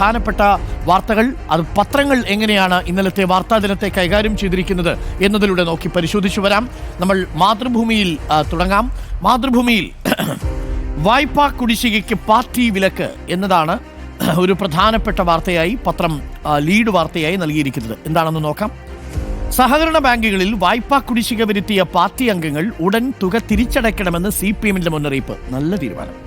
പ്രധാനപ്പെട്ട വാർത്തകൾ, അത് പത്രങ്ങൾ എങ്ങനെയാണ് ഇന്നലത്തെ വാർത്താ ദിനത്തെ കൈകാര്യം ചെയ്തിരിക്കുന്നത് എന്നതിലൂടെ നോക്കി പരിശോധിച്ചു വരാം. നമ്മൾ മാതൃഭൂമിയിൽ തുടങ്ങാം. മാതൃഭൂമിയിൽ വായ്പാ കുടിശ്ശികയ്ക്ക് പാർട്ടി വിലക്ക് എന്നതാണ് ഒരു പ്രധാനപ്പെട്ട വാർത്തയായി പത്രം ലീഡ് വാർത്തയായി നൽകിയിരിക്കുന്നത്. എന്താണെന്ന് നോക്കാം. സഹകരണ ബാങ്കുകളിൽ വായ്പാ കുടിശ്ശിക വരുത്തിയ പാർട്ടി അംഗങ്ങൾ ഉടൻ തുക തിരിച്ചടയ്ക്കണമെന്ന് CPMന്റെ മുന്നറിയിപ്പ്. നല്ല തീരുമാനം.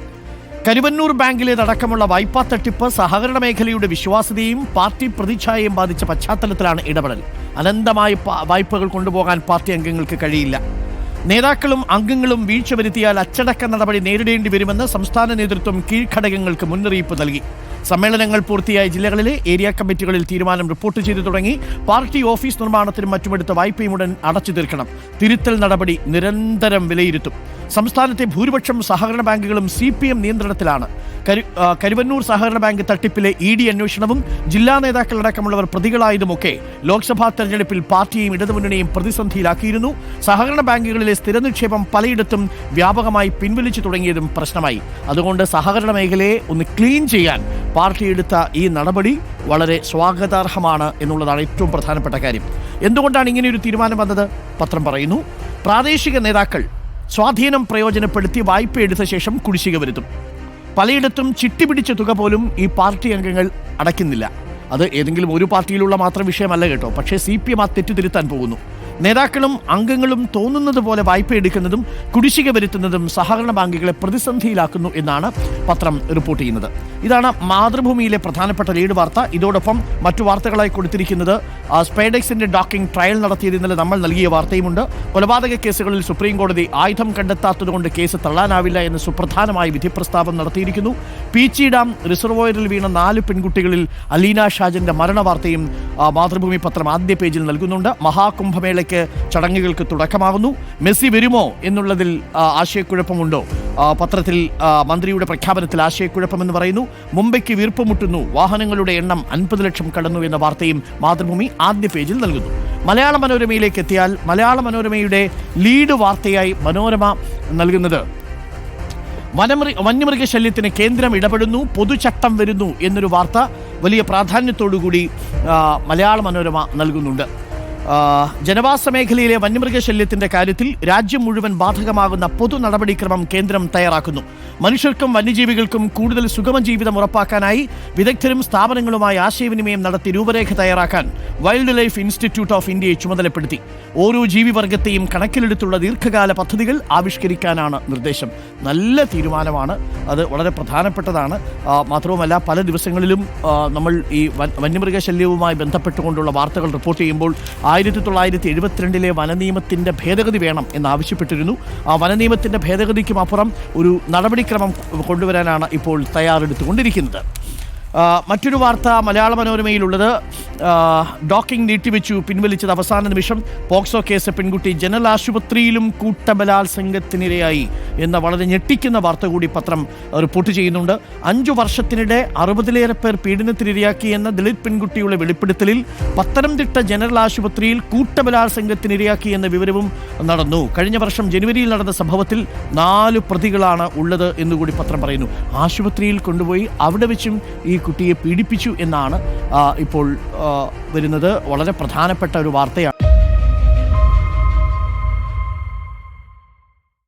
കരുവന്നൂർ ബാങ്കിലേതടക്കമുള്ള വായ്പാ തട്ടിപ്പ് സഹകരണ മേഖലയുടെ വിശ്വാസ്യതയും പാർട്ടി പ്രതിച്ഛായയും ബാധിച്ച പശ്ചാത്തലത്തിലാണ് ഇടപെടൽ. അനന്തമായ വായ്പകൾ കൊണ്ടുപോകാൻ പാർട്ടി അംഗങ്ങൾക്ക് കഴിയില്ല. നേതാക്കളും അംഗങ്ങളും വീഴ്ച വരുത്തിയാൽ അച്ചടക്ക നടപടി നേരിടേണ്ടി വരുമെന്ന് സംസ്ഥാന നേതൃത്വം കീഴ്ഘടകങ്ങൾക്ക് മുന്നറിയിപ്പ് നൽകി. സമ്മേളനങ്ങൾ പൂർത്തിയായ ജില്ലകളിലെ ഏരിയ കമ്മിറ്റികളിൽ തീരുമാനം റിപ്പോർട്ട് ചെയ്തു തുടങ്ങി. പാർട്ടി ഓഫീസ് നിർമ്മാണത്തിനും മറ്റുമെടുത്ത വായ്പയും ഉടൻ അടച്ചു തീർക്കണം. തിരുത്തൽ നടപടി നിരന്തരം വിലയിരുത്തും. സംസ്ഥാനത്തെ ഭൂരിപക്ഷം സഹകരണ ബാങ്കുകളും CPM നിയന്ത്രണത്തിലാണ്. കരുവന്നൂർ സഹകരണ ബാങ്ക് തട്ടിപ്പിലെ ED അന്വേഷണവും ജില്ലാ നേതാക്കളടക്കമുള്ളവർ പ്രതികളായതുമൊക്കെ ലോക്സഭാ തെരഞ്ഞെടുപ്പിൽ പാർട്ടിയെയും ഇടതുമുന്നണിയെയും പ്രതിസന്ധിയിലാക്കിയിരുന്നു. സഹകരണ ബാങ്കുകളിലെ സ്ഥിര നിക്ഷേപം പലയിടത്തും വ്യാപകമായി പിൻവലിച്ചു തുടങ്ങിയതും പ്രശ്നമായി. അതുകൊണ്ട് സഹകരണ മേഖലയെ ഒന്ന് ക്ലീൻ ചെയ്യാൻ പാർട്ടി എടുത്ത ഈ നടപടി വളരെ സ്വാഗതാർഹമാണ് എന്നുള്ളതാണ് ഏറ്റവും പ്രധാനപ്പെട്ട കാര്യം. എന്തുകൊണ്ടാണ് ഇങ്ങനെയൊരു തീരുമാനം വന്നത്? പത്രം പറയുന്നു, പ്രാദേശിക നേതാക്കൾ സ്വാധീനം പ്രയോജനപ്പെടുത്തി വായ്പ എടുത്ത ശേഷം കുടിശ്ശിക വരുത്തും. പലയിടത്തും ചിട്ടിപിടിച്ച തുക പോലും ഈ പാർട്ടി അംഗങ്ങൾ അടയ്ക്കുന്നില്ല. അത് ഏതെങ്കിലും ഒരു പാർട്ടിയിലുള്ള മാത്രം വിഷയമല്ല കേട്ടോ. പക്ഷേ CPM ആ തെറ്റ് തിരുത്താൻ പോകുന്നു. നേതാക്കളും അംഗങ്ങളും തോന്നുന്നത് പോലെ വായ്പ എടുക്കുന്നതും കുടിശ്ശിക വരുത്തുന്നതും സഹകരണ ബാങ്കുകളെ പ്രതിസന്ധിയിലാക്കുന്നു എന്നാണ് പത്രം റിപ്പോർട്ട് ചെയ്യുന്നത്. ഇതാണ് മാതൃഭൂമിയിലെ പ്രധാനപ്പെട്ട ലീഡ് വാർത്ത. ഇതോടൊപ്പം മറ്റു വാർത്തകളായി കൊടുത്തിരിക്കുന്നത് സ്പൈഡെക്സിന്റെ ഡോക്കിംഗ് ട്രയൽ നടത്തിയത് ഇന്നലെ നമ്മൾ നൽകിയ വാർത്തയുമുണ്ട്. കൊലപാതക കേസുകളിൽ സുപ്രീം കോടതി ആയുധം കണ്ടെത്താത്തതുകൊണ്ട് കേസ് തള്ളാനാവില്ല എന്ന് സുപ്രധാനമായ വിധി പ്രസ്താവം നടത്തിയിരിക്കുന്നു. പീച്ചി ഡാം റിസർവോയറിൽ വീണ 4 പെൺകുട്ടികളിൽ അലീന ഷാജന്റെ മരണ വാർത്തയും മാതൃഭൂമി പത്രം ആദ്യ പേജിൽ നൽകുന്നുണ്ട്. മഹാകുംഭമേള ചടങ്ങുകൾക്ക് തുടക്കമാകുന്നു. മെസ്സി വരുമോ എന്നുള്ളതിൽ ആശയക്കുഴപ്പമുണ്ടോ? പത്രത്തിൽ മന്ത്രിയുടെ പ്രഖ്യാപനത്തിൽ ആശയക്കുഴപ്പമെന്ന് പറയുന്നു. മുംബൈക്ക് വീർപ്പുമുട്ടുന്നു, വാഹനങ്ങളുടെ എണ്ണം 50 ലക്ഷം കടന്നു എന്ന വാർത്തയും മാതൃഭൂമി ആദ്യ പേജിൽ നൽകുന്നു. മലയാള മനോരമയിലേക്ക് എത്തിയാൽ മലയാള മനോരമയുടെ ലീഡ് വാർത്തയായി മനോരമ നൽകുന്നത് വന്യമൃഗശല്യത്തിന് കേന്ദ്രം ഇടപെടുന്നു, പൊതുചട്ടം വരുന്നു എന്നൊരു വാർത്ത വലിയ പ്രാധാന്യത്തോടുകൂടി മലയാള മനോരമ നൽകുന്നുണ്ട്. ജനവാസ മേഖലയിലെ വന്യമൃഗശല്യത്തിന്റെ കാര്യത്തിൽ രാജ്യം മുഴുവൻ ബാധകമാകുന്ന പൊതു നടപടിക്രമം കേന്ദ്രം തയ്യാറാക്കുന്നു. മനുഷ്യർക്കും വന്യജീവികൾക്കും കൂടുതൽ സുഗമ ജീവിതം ഉറപ്പാക്കാനായി വിദഗ്ധരും സ്ഥാപനങ്ങളുമായി ആശയവിനിമയം നടത്തി രൂപരേഖ തയ്യാറാക്കാൻ വൈൽഡ് ലൈഫ് ഇൻസ്റ്റിറ്റ്യൂട്ട് ഓഫ് ഇന്ത്യയെ ചുമതലപ്പെടുത്തി. ഓരോ ജീവിവർഗത്തെയും കണക്കിലെടുത്തുള്ള ദീർഘകാല പദ്ധതികൾ ആവിഷ്കരിക്കാനാണ് നിർദ്ദേശം. നല്ല തീരുമാനമാണ്. അത് വളരെ പ്രധാനപ്പെട്ടതാണ്. മാത്രവുമല്ല, പല ദിവസങ്ങളിലും നമ്മൾ ഈ വന്യമൃഗശല്യവുമായി ബന്ധപ്പെട്ടുകൊണ്ടുള്ള വാർത്തകൾ റിപ്പോർട്ട് ചെയ്യുമ്പോൾ 1972 വനനിയമത്തിൻ്റെ ഭേദഗതി വേണം എന്നാവശ്യപ്പെട്ടിരുന്നു. ആ വനനിയമത്തിൻ്റെ ഭേദഗതിക്കും അപ്പുറം ഒരു നടപടിക്രമം കൊണ്ടുവരാനാണ് ഇപ്പോൾ തയ്യാറെടുത്തുകൊണ്ടിരിക്കുന്നത്. മറ്റൊരു വാർത്ത മലയാള മനോരമയിലുള്ളത് ഡോക്കിംഗ് നീട്ടിവെച്ചു, പിൻവലിച്ചത് അവസാന നിമിഷം. പോക്സോ കേസ് പെൺകുട്ടി ജനറൽ ആശുപത്രിയിലും കൂട്ടബലാത്സംഗത്തിനിരയായി എന്ന വളരെ ഞെട്ടിക്കുന്ന വാർത്ത കൂടി പത്രം റിപ്പോർട്ട് ചെയ്യുന്നുണ്ട്. 5 വർഷത്തിനിടെ 60-ലേറെ പേർ പീഡനത്തിനിരയാക്കിയെന്ന ദളിത് പെൺകുട്ടിയുടെ വെളിപ്പെടുത്തലിൽ പത്തനംതിട്ട ജനറൽ ആശുപത്രിയിൽ കൂട്ടബലാത്സംഗത്തിനിരയാക്കി എന്ന വിവരവും നടന്നു. കഴിഞ്ഞ വർഷം ജനുവരിയിൽ നടന്ന സംഭവത്തിൽ 4 പ്രതികളാണ് ഉള്ളത് എന്നുകൂടി പത്രം പറയുന്നു. ആശുപത്രിയിൽ കൊണ്ടുപോയി അവിടെ വെച്ചും ഈ കുട്ടിയെ പീഡിപ്പിച്ചു എന്നാണ് ഇപ്പോൾ വരുന്നത്. വളരെ പ്രധാനപ്പെട്ട ഒരു വാർത്തയാണ്.